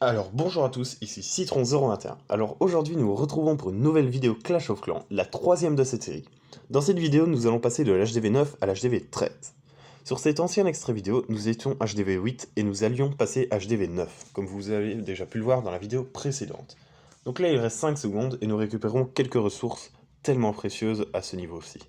Alors bonjour à tous, ici Citron021. Alors aujourd'hui nous nous retrouvons pour une nouvelle vidéo Clash of Clans, la troisième de cette série. Dans cette vidéo nous allons passer de l'HDV 9 à l'HDV 13. Sur cet ancien extrait vidéo nous étions HDV 8 et nous allions passer HDV 9, comme vous avez déjà pu le voir dans la vidéo précédente. Donc là il reste 5 secondes et nous récupérons quelques ressources tellement précieuses à ce niveau-ci.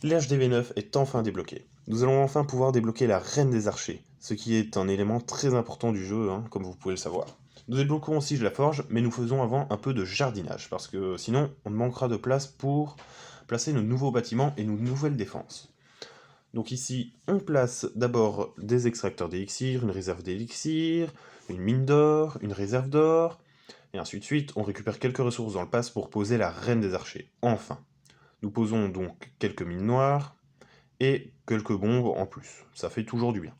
L'HDV 9 est enfin débloqué. Nous allons enfin pouvoir débloquer la Reine des Archers, ce qui est un élément très important du jeu, comme vous pouvez le savoir. Nous débloquons aussi la forge, mais nous faisons avant un peu de jardinage, parce que sinon on manquera de place pour placer nos nouveaux bâtiments et nos nouvelles défenses. Donc ici, on place d'abord des extracteurs d'élixir, une réserve d'élixir, une mine d'or, une réserve d'or, et ainsi de suite. On récupère quelques ressources dans le pass pour poser la Reine des Archers, enfin. Nous posons donc quelques mines noires et quelques bombes en plus. Ça fait toujours du bien.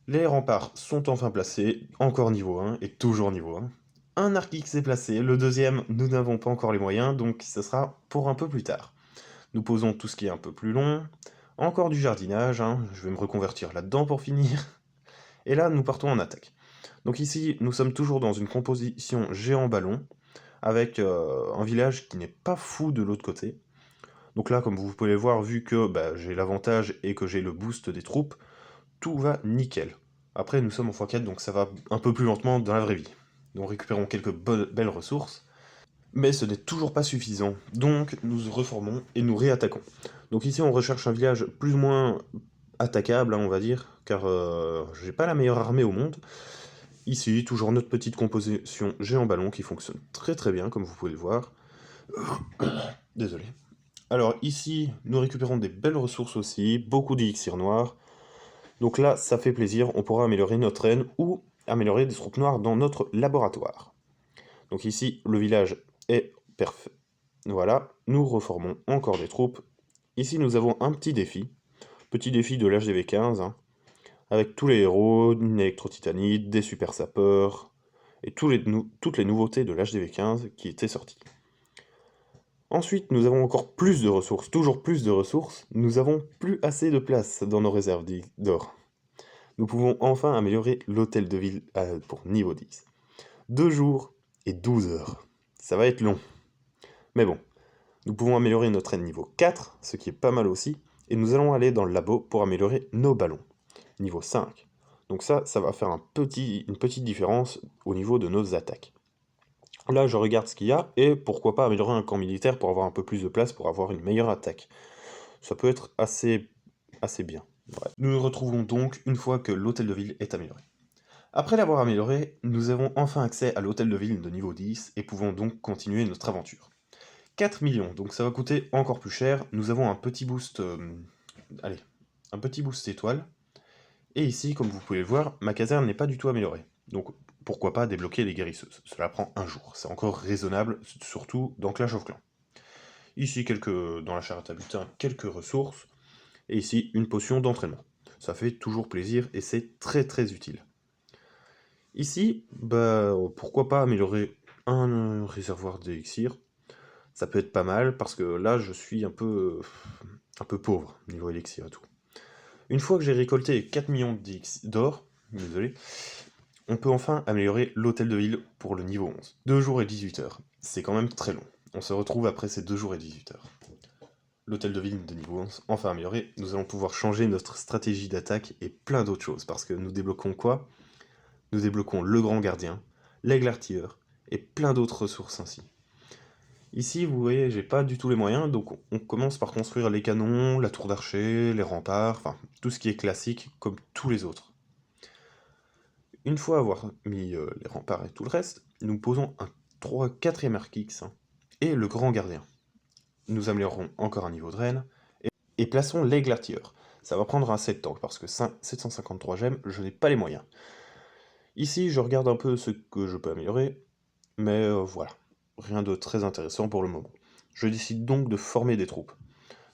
Les remparts sont enfin placés, encore niveau 1 et toujours niveau 1. Un arc X est placé, le deuxième, nous n'avons pas encore les moyens, donc ce sera pour un peu plus tard. Nous posons tout ce qui est un peu plus long, encore du jardinage, je vais me reconvertir là-dedans pour finir. Et là, nous partons en attaque. Donc ici, nous sommes toujours dans une composition géant-ballon, avec un village qui n'est pas fou de l'autre côté. Donc là, comme vous pouvez le voir, vu que j'ai l'avantage et que j'ai le boost des troupes, tout va nickel. Après, nous sommes en x4, donc ça va un peu plus lentement dans la vraie vie. Nous récupérons quelques belles ressources, mais ce n'est toujours pas suffisant. Donc nous reformons et nous réattaquons. Donc ici, on recherche un village plus ou moins attaquable, on va dire, car j'ai pas la meilleure armée au monde. Ici, toujours notre petite composition géant ballon qui fonctionne très très bien, comme vous pouvez le voir. Désolé. Alors ici, nous récupérons des belles ressources aussi, beaucoup d'élixir noirs. Donc là, ça fait plaisir, on pourra améliorer notre reine ou améliorer des troupes noires dans notre laboratoire. Donc ici, le village est parfait. Voilà, nous reformons encore des troupes. Ici, nous avons un petit défi de l'HDV 15, avec tous les héros, une électro-titanite, des super sapeurs, et toutes les nouveautés de l'HDV 15 qui étaient sorties. Ensuite, nous avons encore plus de ressources, toujours plus de ressources. Nous avons plus assez de place dans nos réserves d'or. Nous pouvons enfin améliorer l'hôtel de ville pour niveau 10. 2 jours et 12 heures. Ça va être long. Mais bon, nous pouvons améliorer notre reine niveau 4, ce qui est pas mal aussi, et nous allons aller dans le labo pour améliorer nos ballons. Niveau 5. Donc ça va faire une petite différence au niveau de nos attaques. Là, je regarde ce qu'il y a, et pourquoi pas améliorer un camp militaire pour avoir un peu plus de place, pour avoir une meilleure attaque. Ça peut être assez bien. Ouais. Nous nous retrouvons donc une fois que l'hôtel de ville est amélioré. Après l'avoir amélioré, nous avons enfin accès à l'hôtel de ville de niveau 10 et pouvons donc continuer notre aventure. 4 millions, donc ça va coûter encore plus cher. Nous avons un petit boost, un petit boost étoile. Et ici, comme vous pouvez le voir, ma caserne n'est pas du tout améliorée. Donc pourquoi pas débloquer les guérisseuses. Cela prend un jour, c'est encore raisonnable, surtout dans Clash of Clans. Ici, dans la charrette à butin, quelques ressources. Et ici, une potion d'entraînement. Ça fait toujours plaisir et c'est très très utile. Ici, pourquoi pas améliorer un réservoir d'élixir. Ça peut être pas mal, parce que là, je suis un peu pauvre, niveau élixir et tout. Une fois que j'ai récolté 4 millions d'or, désolé, on peut enfin améliorer l'hôtel de ville pour le niveau 11. 2 jours et 18 heures. C'est quand même très long. On se retrouve après ces 2 jours et 18 heures. L'hôtel de ville de niveau 11, enfin amélioré, nous allons pouvoir changer notre stratégie d'attaque et plein d'autres choses, parce que nous débloquons quoi? Nous débloquons le grand gardien, l'aigle artilleur, et plein d'autres ressources ainsi. Ici, vous voyez, j'ai pas du tout les moyens, donc on commence par construire les canons, la tour d'archer, les remparts, enfin, tout ce qui est classique, comme tous les autres. Une fois avoir mis les remparts et tout le reste, nous posons un 4ème arc X, et le grand gardien. Nous améliorerons encore un niveau de reine, et plaçons l'aigle artilleur. Ça va prendre un 7 tanks, parce que 753 gemmes, je n'ai pas les moyens. Ici, je regarde un peu ce que je peux améliorer, mais voilà, rien de très intéressant pour le moment. Je décide donc de former des troupes,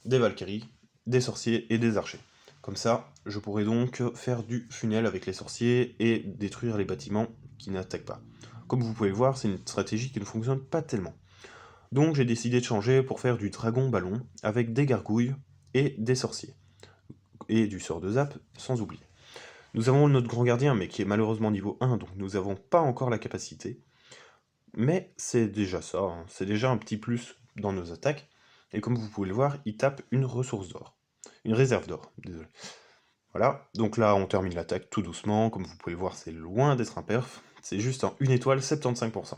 des Valkyries, des sorciers et des archers. Comme ça, je pourrai donc faire du funnel avec les sorciers et détruire les bâtiments qui n'attaquent pas. Comme vous pouvez le voir, c'est une stratégie qui ne fonctionne pas tellement. Donc j'ai décidé de changer pour faire du dragon ballon avec des gargouilles et des sorciers. Et du sort de zap, sans oublier. Nous avons notre grand gardien, mais qui est malheureusement niveau 1, donc nous n'avons pas encore la capacité. Mais c'est déjà ça, hein. C'est déjà un petit plus dans nos attaques. Et comme vous pouvez le voir, il tape une ressource d'or. Une réserve d'or, désolé. Voilà, donc là on termine l'attaque tout doucement. Comme vous pouvez le voir, c'est loin d'être un perf. C'est juste en 1 étoile, 75%.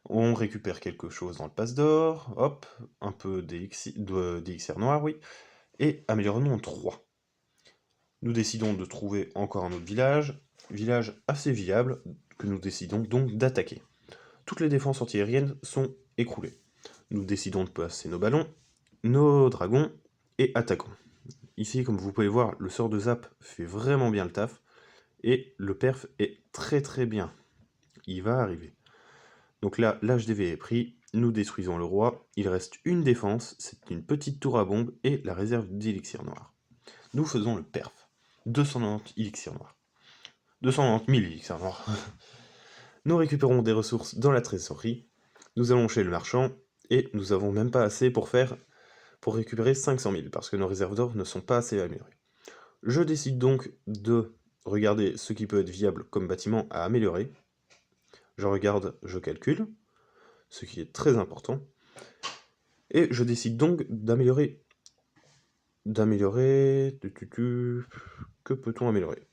On récupère quelque chose dans le passe d'or, hop, un peu d'élixir noir, oui, et améliorons en 3. Nous décidons de trouver encore un autre village assez viable, que nous décidons donc d'attaquer. Toutes les défenses antiaériennes sont écroulées. Nous décidons de placer nos ballons, nos dragons, et attaquons. Ici, comme vous pouvez voir, le sort de zap fait vraiment bien le taf, et le perf est très très bien. Il va arriver. Donc là, l'HDV est pris, nous détruisons le roi, il reste une défense, c'est une petite tour à bombe et la réserve d'élixir noir. Nous faisons le perf. 290 élixirs noirs. 290 000 élixirs noirs. Nous récupérons des ressources dans la trésorerie, nous allons chez le marchand, et nous avons même pas assez pour récupérer 500 000, parce que nos réserves d'or ne sont pas assez améliorées. Je décide donc de regarder ce qui peut être viable comme bâtiment à améliorer. Je regarde, je calcule, ce qui est très important, et je décide donc d'améliorer... Que peut-on améliorer?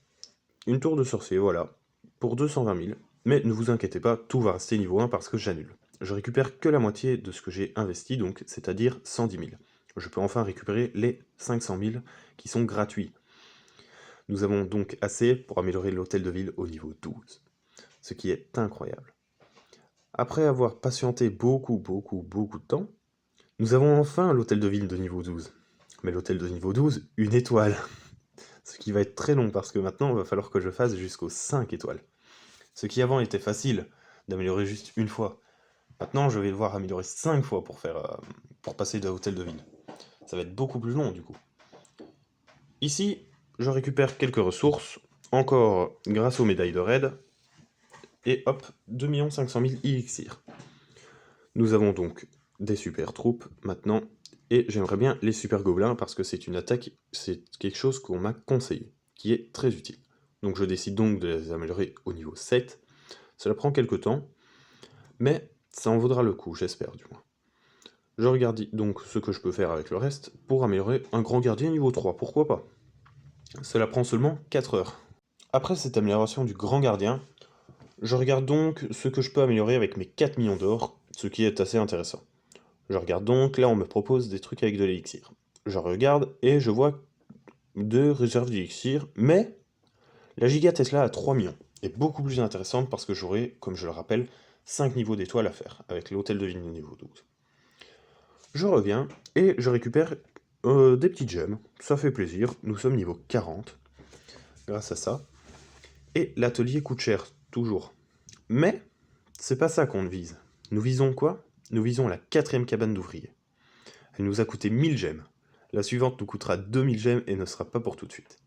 Une tour de sorcier, voilà, pour 220 000, mais ne vous inquiétez pas, tout va rester niveau 1 parce que j'annule. Je récupère que la moitié de ce que j'ai investi, donc c'est-à-dire 110 000. Je peux enfin récupérer les 500 000 qui sont gratuits. Nous avons donc assez pour améliorer l'hôtel de ville au niveau 12, ce qui est incroyable. Après avoir patienté beaucoup de temps, nous avons enfin l'hôtel de ville de niveau 12. Mais l'hôtel de niveau 12, une étoile. Ce qui va être très long parce que maintenant, il va falloir que je fasse jusqu'aux 5 étoiles. Ce qui avant était facile d'améliorer juste une fois. Maintenant, je vais devoir améliorer 5 fois pour passer de hôtel de ville. Ça va être beaucoup plus long du coup. Ici, je récupère quelques ressources, encore grâce aux médailles de raid, et hop, 2 500 000 élixirs. Nous avons donc des super troupes maintenant, et j'aimerais bien les super gobelins parce que c'est une attaque, c'est quelque chose qu'on m'a conseillé, qui est très utile. Donc je décide donc de les améliorer au niveau 7. Cela prend quelques temps, mais ça en vaudra le coup, j'espère du moins. Je regarde donc ce que je peux faire avec le reste pour améliorer un grand gardien niveau 3, pourquoi pas. Cela prend seulement 4 heures. Après cette amélioration du grand gardien, je regarde donc ce que je peux améliorer avec mes 4 millions d'or, ce qui est assez intéressant. Je regarde donc, là on me propose des trucs avec de l'élixir. Je regarde et je vois 2 réserves d'élixir, mais la Giga Tesla à 3 millions est beaucoup plus intéressante parce que j'aurai, comme je le rappelle, 5 niveaux d'étoiles à faire, avec l'hôtel de ville niveau 12. Je reviens et je récupère des petites gemmes, ça fait plaisir, nous sommes niveau 40, grâce à ça. Et l'atelier coûte cher, toujours. Mais, c'est pas ça qu'on vise. Nous visons quoi? Nous visons la 4ème cabane d'ouvriers. Elle nous a coûté 1000 gemmes. La suivante nous coûtera 2000 gemmes et ne sera pas pour tout de suite.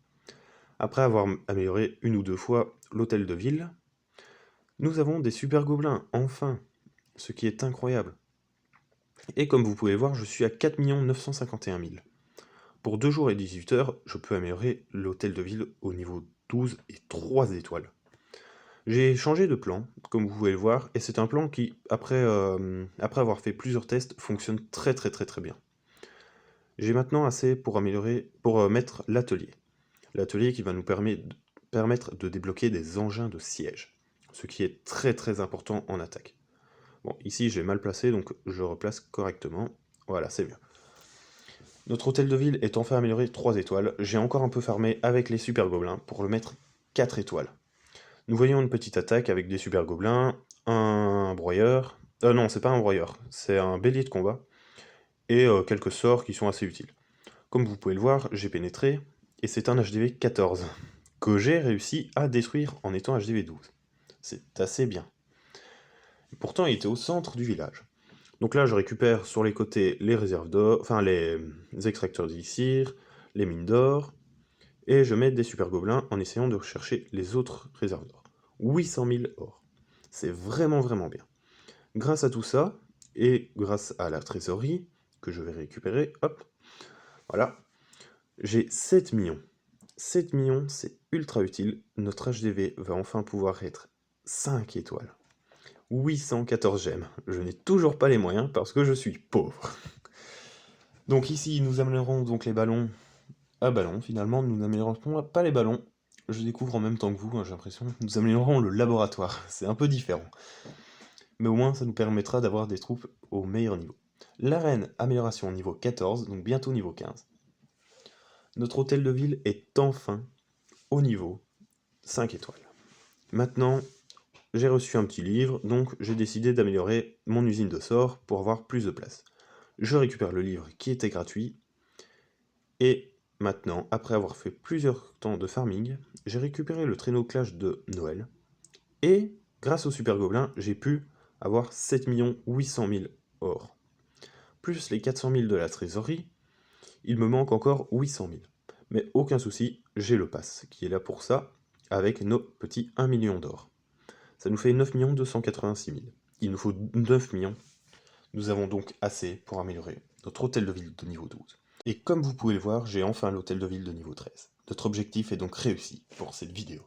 Après avoir amélioré une ou deux fois l'hôtel de ville, nous avons des super gobelins, enfin, ce qui est incroyable. Et comme vous pouvez voir, je suis à 4 951 000. Pour 2 jours et 18 heures, je peux améliorer l'hôtel de ville au niveau 12 et 3 étoiles. J'ai changé de plan, comme vous pouvez le voir, et c'est un plan qui, après avoir fait plusieurs tests, fonctionne très bien. J'ai maintenant assez pour mettre l'atelier. L'atelier qui va nous permettre de débloquer des engins de siège, ce qui est très important en attaque. Bon, ici j'ai mal placé, donc je replace correctement. Voilà, c'est mieux. Notre hôtel de ville est enfin amélioré 3 étoiles. J'ai encore un peu farmé avec les super gobelins pour le mettre 4 étoiles. Nous voyons une petite attaque avec des super gobelins, un broyeur... non, c'est pas un broyeur, c'est un bélier de combat, et quelques sorts qui sont assez utiles. Comme vous pouvez le voir, j'ai pénétré, et c'est un HDV 14, que j'ai réussi à détruire en étant HDV 12. C'est assez bien. Pourtant, il était au centre du village. Donc là, je récupère sur les côtés les réserves d'or, enfin les extracteurs d'élixir, les mines d'or, et je mets des super gobelins en essayant de rechercher les autres réserves d'or. 800 000 or. C'est vraiment bien. Grâce à tout ça, et grâce à la trésorerie, que je vais récupérer, hop, voilà, j'ai 7 millions. 7 millions, c'est ultra utile, notre HDV va enfin pouvoir être 5 étoiles. 814 gemmes. Je n'ai toujours pas les moyens parce que je suis pauvre. Donc ici, nous améliorons donc les ballons à ballons. Finalement, nous n'améliorons pas les ballons. Je découvre en même temps que vous, hein, j'ai l'impression. Nous améliorons le laboratoire. C'est un peu différent. Mais au moins, ça nous permettra d'avoir des troupes au meilleur niveau. L'arène, amélioration niveau 14, donc bientôt niveau 15. Notre hôtel de ville est enfin au niveau 5 étoiles. Maintenant, j'ai reçu un petit livre, donc j'ai décidé d'améliorer mon usine de sorts pour avoir plus de place. Je récupère le livre qui était gratuit, et maintenant, après avoir fait plusieurs temps de farming, j'ai récupéré le traîneau clash de Noël, et grâce au super gobelin, j'ai pu avoir 7 800 000 or. Plus les 400 000 de la trésorerie, il me manque encore 800 000. Mais aucun souci, j'ai le pass qui est là pour ça, avec nos petits 1 million d'or. Ça nous fait 9 286 000. Il nous faut 9 millions. Nous avons donc assez pour améliorer notre hôtel de ville de niveau 12. Et comme vous pouvez le voir, j'ai enfin l'hôtel de ville de niveau 13. Notre objectif est donc réussi pour cette vidéo.